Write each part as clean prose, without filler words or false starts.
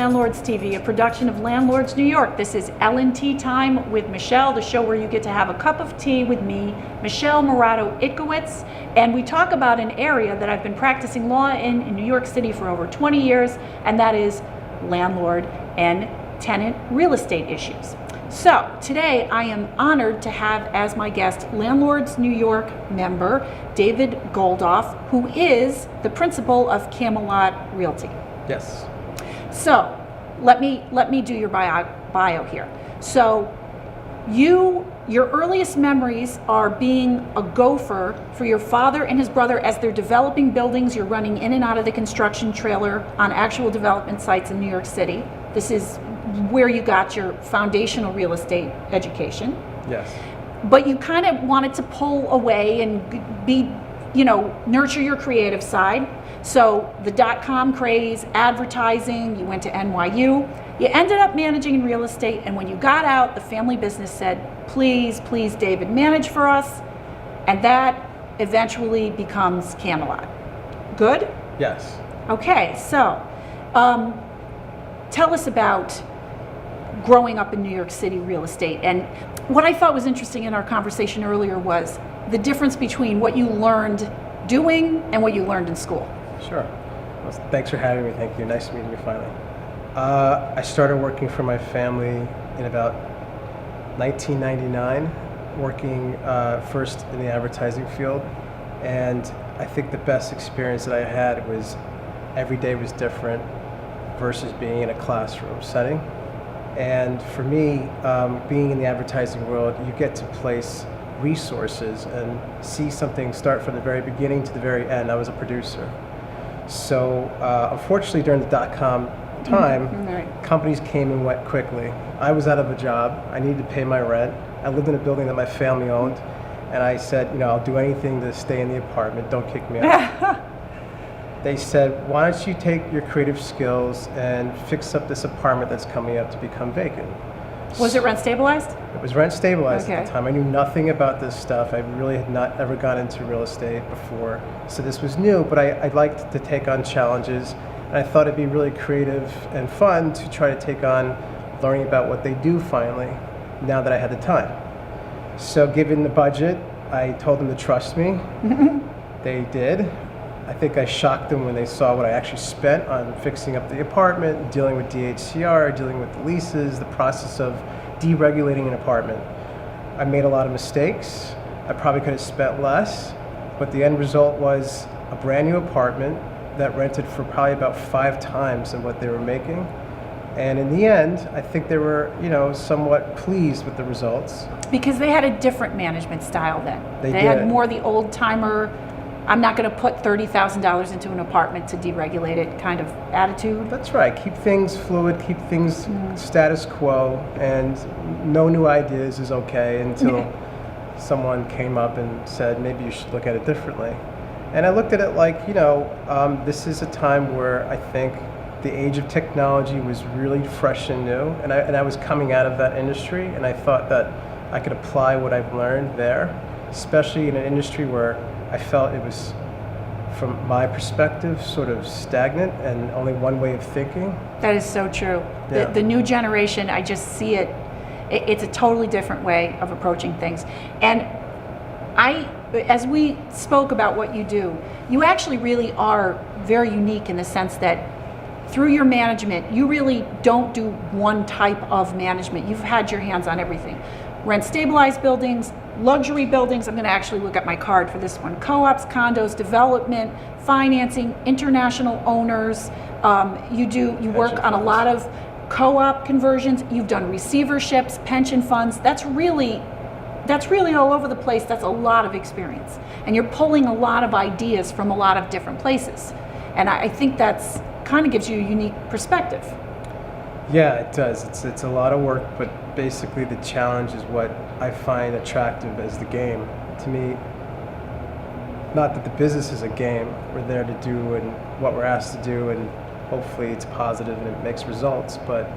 Landlords TV, a production of Landlords New York. This is L&T Time with Michelle, the show where you get to have a cup of tea with me, Michelle Morato-Itkowitz, and we talk about an area that I've been practicing law in New York City for over 20 years, and that is landlord and tenant real estate issues. So today I am honored to have as my guest Landlords New York member David Goldoff, who is the principal of Camelot Realty. Yes. So let me do your bio here. So your earliest memories are being a gopher for your father and his brother as they're developing buildings. You're running in and out of the construction trailer on actual development sites in New York City. This is where you got your foundational real estate education. Yes. But you kind of wanted to pull away and be, nurture your creative side. So the .com craze, advertising, you went to NYU, you ended up managing in real estate, and when you got out, the family business said, please, David, manage for us, and that eventually becomes Camelot. Good? Yes. Okay, so tell us about growing up in New York City real estate. And what I thought was interesting in our conversation earlier was the difference between what you learned doing and what you learned in school. Sure. Well, thanks for having me. Thank you. Nice meeting you finally. I started working for my family in about 1999, working first in the advertising field. And I think the best experience that I had was every day was different versus being in a classroom setting. And for me, being in the advertising world, you get to place resources and see something start from the very beginning to the very end. I was a producer. So unfortunately, during the .com time, companies came and went quickly. I was out of a job. I needed to pay my rent. I lived in a building that my family owned. And I said, I'll do anything to stay in the apartment. Don't kick me out. They said, why don't you take your creative skills and fix up this apartment that's coming up to become vacant. Was it rent stabilized? It was rent stabilized at the time. I knew nothing about this stuff. I really had not ever gone into real estate before. So this was new, but I liked to take on challenges. And I thought it'd be really creative and fun to try to take on learning about what they do finally, now that I had the time. So given the budget, I told them to trust me. They did. I think I shocked them when they saw what I actually spent on fixing up the apartment, dealing with DHCR, dealing with the leases, the process of deregulating an apartment. I made a lot of mistakes. I probably could have spent less, but the end result was a brand new apartment that rented for probably about 5 times than what they were making. And in the end, I think they were, somewhat pleased with the results. Because they had a different management style then. They did. had more the old timer, I'm not going to put $30,000 into an apartment to deregulate it kind of attitude. That's right. Keep things fluid, keep things status quo, and no new ideas is okay until someone came up and said, maybe you should look at it differently. And I looked at it like, this is a time where I think the age of technology was really fresh and new, and I was coming out of that industry, and I thought that I could apply what I've learned there, especially in an industry where I felt it was, from my perspective, sort of stagnant and only one way of thinking. That is so true. Yeah. The new generation, I just see it. It's a totally different way of approaching things. And as we spoke about what you do, you actually really are very unique in the sense that through your management, you really don't do one type of management. You've had your hands on everything. Rent stabilized buildings, luxury buildings, I'm going to actually look at my card for this one, co-ops, condos, development, financing, international owners. You work on a lot of co-op conversions. You've done receiverships, pension funds. That's really all over the place. That's a lot of experience. And you're pulling a lot of ideas from a lot of different places. And I think that's kind of gives you a unique perspective. Yeah, it does. It's a lot of work, but basically the challenge is what I find attractive as the game. To me, not that the business is a game. We're there to do and what we're asked to do, and hopefully it's positive and it makes results, but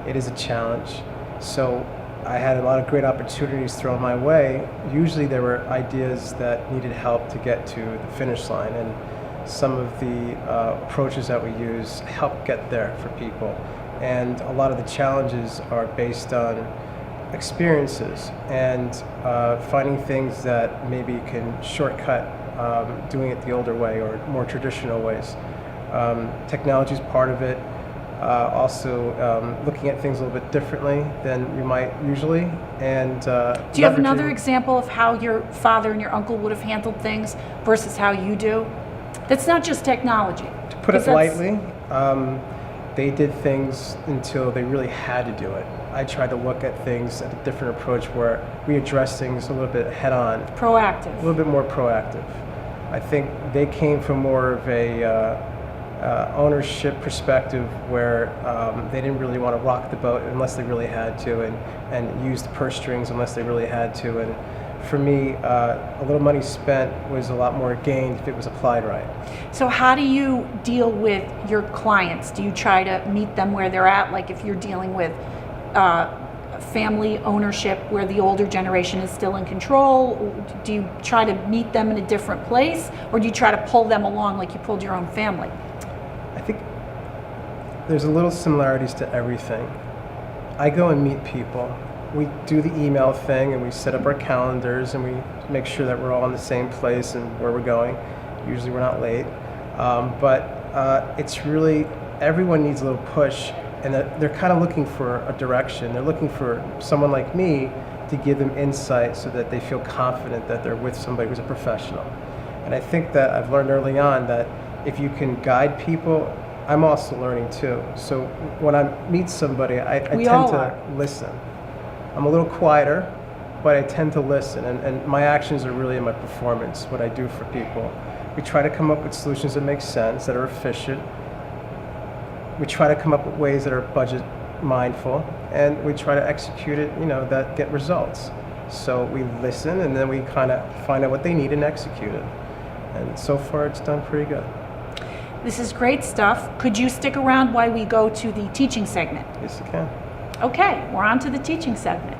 it is a challenge. So I had a lot of great opportunities thrown my way. Usually there were ideas that needed help to get to the finish line, and some of the approaches that we use help get there for people. and a lot of the challenges are based on experiences and finding things that maybe can shortcut doing it the older way or more traditional ways. Technology is part of it. Also looking at things a little bit differently than you might usually. And do you have another example of how your father and your uncle would have handled things versus how you do? That's not just technology. To put it lightly, they did things until they really had to do it. I tried to look at things at a different approach where we address things a little bit head on. Proactive. A little bit more proactive. I think they came from more of a ownership perspective where they didn't really want to rock the boat unless they really had to, and use the purse strings unless they really had to. And for me, a little money spent was a lot more gained if it was applied right. So how do you deal with your clients? Do you try to meet them where they're at? Like if you're dealing with family ownership where the older generation is still in control, do you try to meet them in a different place, or do you try to pull them along like you pulled your own family? I think there's a little similarities to everything. I go and meet people. We do the email thing and we set up our calendars and we make sure that we're all in the same place and where we're going. Usually we're not late. But it's really, everyone needs a little push, and they're kind of looking for a direction. They're looking for someone like me to give them insight so that they feel confident that they're with somebody who's a professional. And I think that I've learned early on that if you can guide people, I'm also learning too. So when I meet somebody, I tend to listen. I'm a little quieter, but I tend to listen. And my actions are really in my performance, what I do for people. We try to come up with solutions that make sense, that are efficient. We try to come up with ways that are budget mindful, and we try to execute it, that get results. So we listen, and then we kind of find out what they need and execute it. And so far, it's done pretty good. This is great stuff. Could you stick around while we go to the teaching segment? Yes, I can. Okay, we're on to the teaching segment.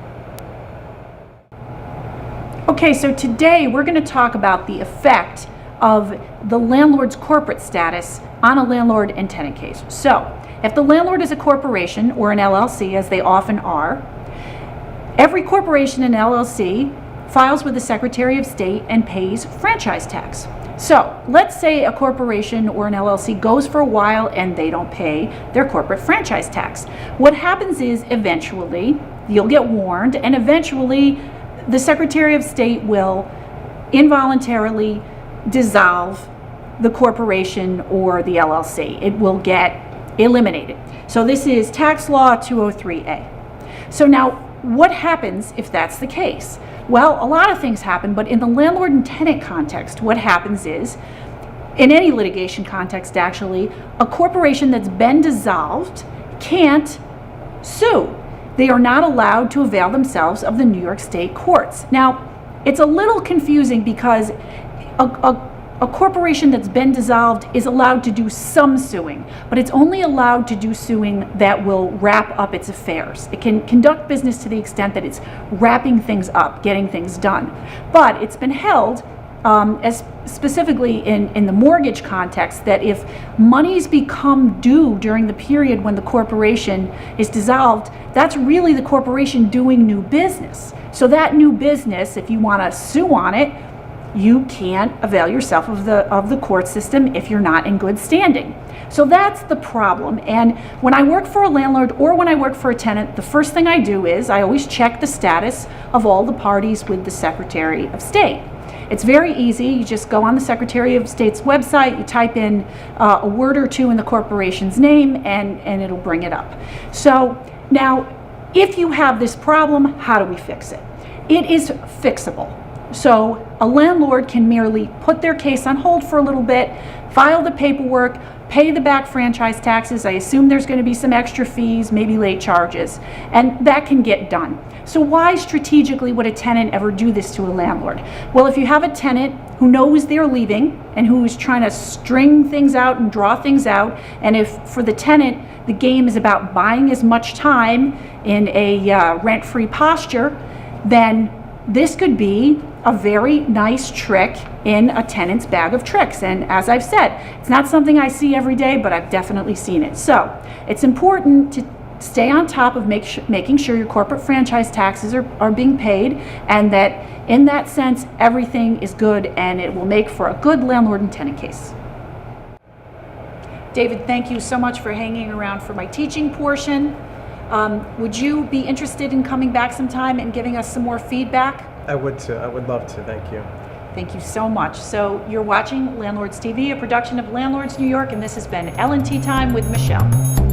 Okay, so today we're going to talk about the effect of the landlord's corporate status on a landlord and tenant case. So, if the landlord is a corporation or an LLC, as they often are, every corporation and LLC files with the Secretary of State and pays franchise tax. So, let's say a corporation or an LLC goes for a while and they don't pay their corporate franchise tax. What happens is eventually you'll get warned, and eventually the Secretary of State will involuntarily dissolve the corporation or the LLC. It will get eliminated. So this is Tax Law 203A. So now, what happens if that's the case? Well, a lot of things happen, but in the landlord and tenant context, what happens is, in any litigation context actually, a corporation that's been dissolved can't sue. They are not allowed to avail themselves of the New York State courts. Now, it's a little confusing because a corporation that's been dissolved is allowed to do some suing, but it's only allowed to do suing that will wrap up its affairs. It can conduct business to the extent that it's wrapping things up, getting things done. But it's been held, as specifically in the mortgage context, that if monies become due during the period when the corporation is dissolved, that's really the corporation doing new business. So that new business, if you want to sue on it, you can't avail yourself of the court system if you're not in good standing. So that's the problem. And when I work for a landlord or when I work for a tenant, the first thing I do is I always check the status of all the parties with the Secretary of State. It's very easy. You just go on the Secretary of State's website, you type in a word or two in the corporation's name, and it'll bring it up. So now, if you have this problem, how do we fix it? It is fixable. So a landlord can merely put their case on hold for a little bit, file the paperwork, pay the back franchise taxes. I assume there's going to be some extra fees, maybe late charges, and that can get done. So why strategically would a tenant ever do this to a landlord? Well, if you have a tenant who knows they're leaving and who is trying to string things out and draw things out, and if for the tenant the game is about buying as much time in a rent-free posture, then this could be a very nice trick in a tenant's bag of tricks. And as I've said, it's not something I see every day, but I've definitely seen it. So it's important to stay on top of making sure your corporate franchise taxes are being paid, and that in that sense, everything is good and it will make for a good landlord and tenant case. David, thank you so much for hanging around for my teaching portion. Would you be interested in coming back sometime and giving us some more feedback? I would too. I would love to. Thank you. Thank you so much. So you're watching Landlords TV, a production of Landlords New York, and this has been L&T Time with Michelle.